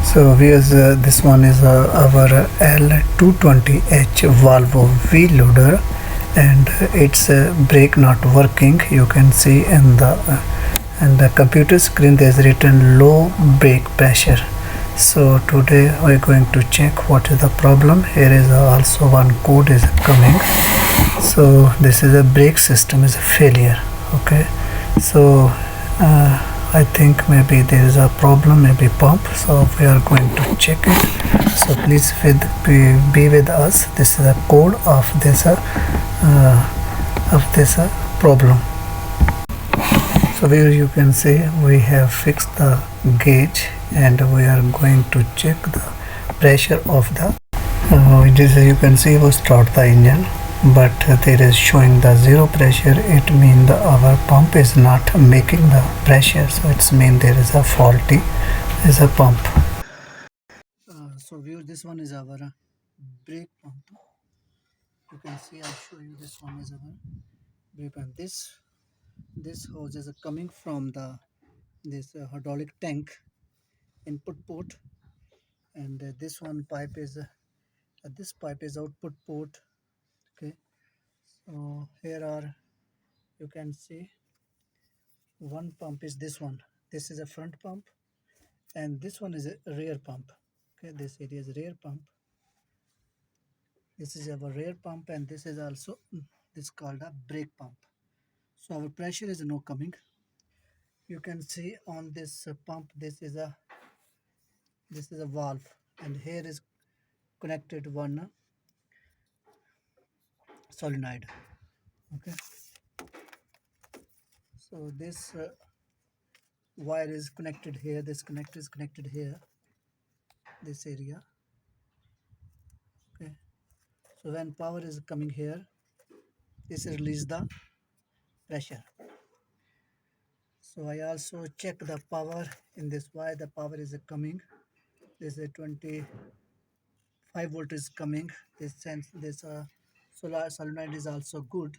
So here's this one is our L220H Volvo Wheel Loader, and its brake not working. You can see in the computer screen there's written low brake pressure. So today we're going to check what is the problem. Here is also one code is coming. So this is a brake system is a failure. Okay, so I think maybe there is a problem, maybe pump, so we are going to check it. So please be with us. This is a code of this problem. So here you can see we have fixed the gauge and we are going to check the pressure of the this you can see we start the engine, but there is showing the zero pressure. It means our pump is not making the pressure, so it's mean there is a faulty is a pump. So view, this one is our brake pump. You can see I'll show you, this one is our brake pump. This hose is coming from this hydraulic tank input port, and this one pipe is this pipe is output port. Okay, so here are, you can see one pump is this one. This is a front pump and this one is a rear pump. Okay, this area is rear pump. This is our rear pump, and this is also this called a brake pump. So our pressure is no coming. You can see on this pump this is a valve, and here is connected one solenoid. Okay, so this wire is connected here, this connector is connected here, this area. Okay, so when power is coming here, this release the pressure. So I also check the power in this, why the power is coming. This is 25 volt is coming. This sense this solar solenoid is also good,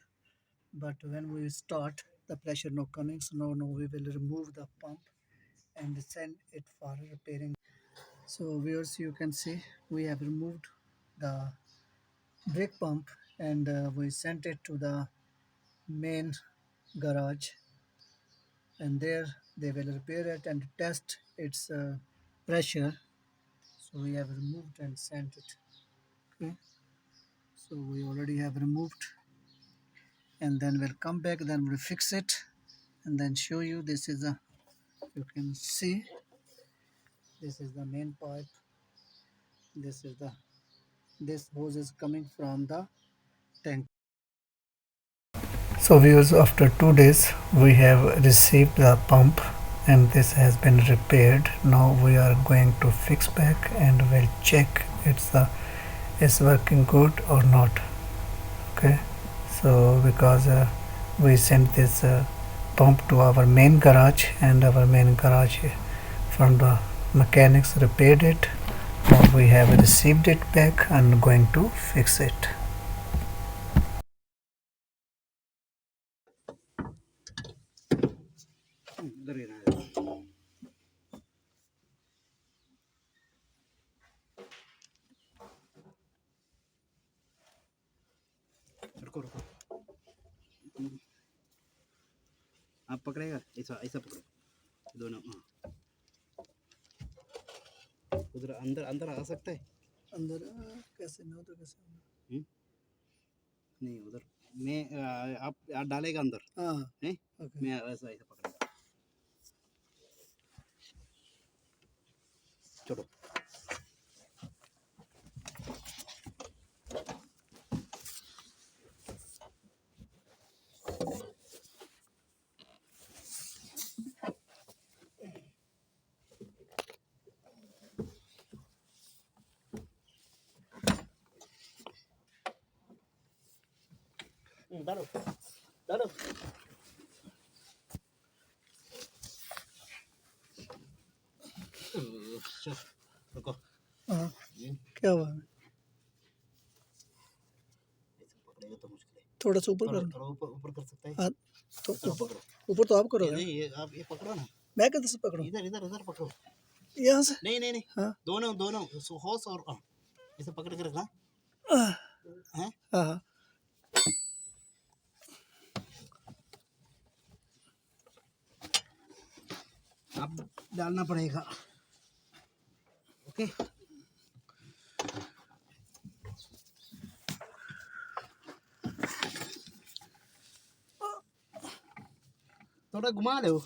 but when we start the pressure no coming, so no we will remove the pump and send it for repairing. So viewers, you can see we have removed the brake pump, and we sent it to the main garage, and there they will repair it and test its pressure. So we have removed and sent it. Okay, so we already have removed, and then we'll come back, then we'll fix it and then show you. This is a, you can see this is the main pipe. This is the, this hose is coming from the tank. So viewers, after 2 days we have received the pump and this has been repaired. Now we are going to fix back and we'll check it's working good or not. Okay, so because we sent this pump to our main garage, and our main garage from the mechanics repaired it. Now we have received it back and going to fix it. रुको रुको, आप पकड़ेगा, ऐसा ऐसा पकड़ो दोनों। हाँ, उधर अंदर अंदर आ सकता है। अंदर कैसे नहीं होता, कैसे नहीं उधर मैं आप डालेगा अंदर। हाँ हैं, ओके। मैं ऐसा ऐसा पकड़ेगा। चलो डालो डालो। रुको, हाँ क्या हुआ, ऐसा पकड़ेगा तो मुश्किल है। थोड़ा सा ऊपर कर, थोड़ा ऊपर ऊपर कर सकता है। हाँ तो ऊपर ऊपर, पकड़ो, ऊपर तो आप करोगे, ये आप ये पकड़ो ना, मैं कैसे पकड़ूं? इधर इधर इधर पकड़ो। यहाँ से नहीं नहीं हाँ दोनों दोनों होश और ऐसे पकड़ के रखना हाँ है। हाँ अब डालना पड़ेगा। ओके थोड़ा घुमा लो।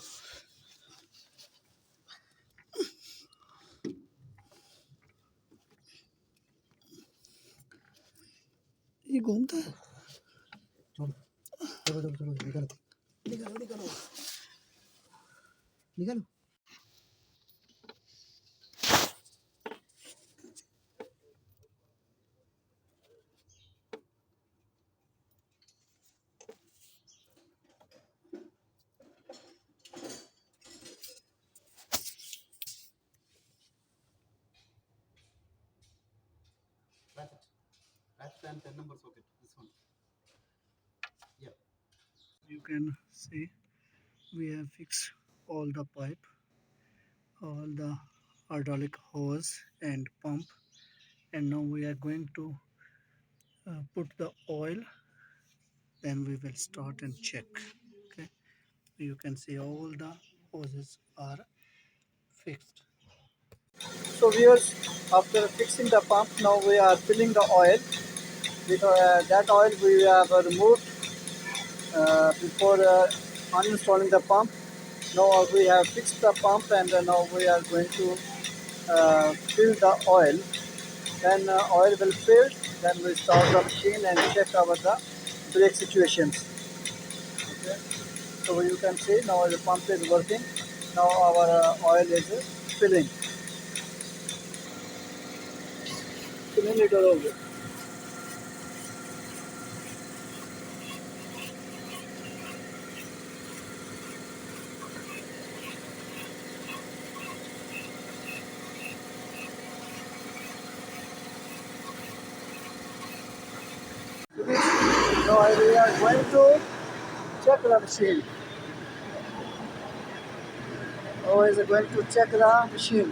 ये घूमता है। चलो चलो चलो चलो निकालो निकालो निकालो निकालो। That's it. That's 10 number socket. This one. Yeah. You can see we have fixed all the pipe, all the hydraulic hose and pump, and now we are going to put the oil, then we will start and check. Okay, you can see all the hoses are fixed. So viewers, after fixing the pump, now we are filling the oil. Because that oil we have removed before uninstalling the pump. Now we have fixed the pump, and now we are going to fill the oil. Then oil will fill, then we start the machine and check our the brake situations. Okay. So you can see now the pump is working. Now our oil is filling. Filling it all over. Now we are going to check the machine. Always going to check the machine.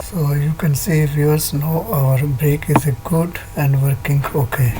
So you can see viewers, now our brake is good and working okay.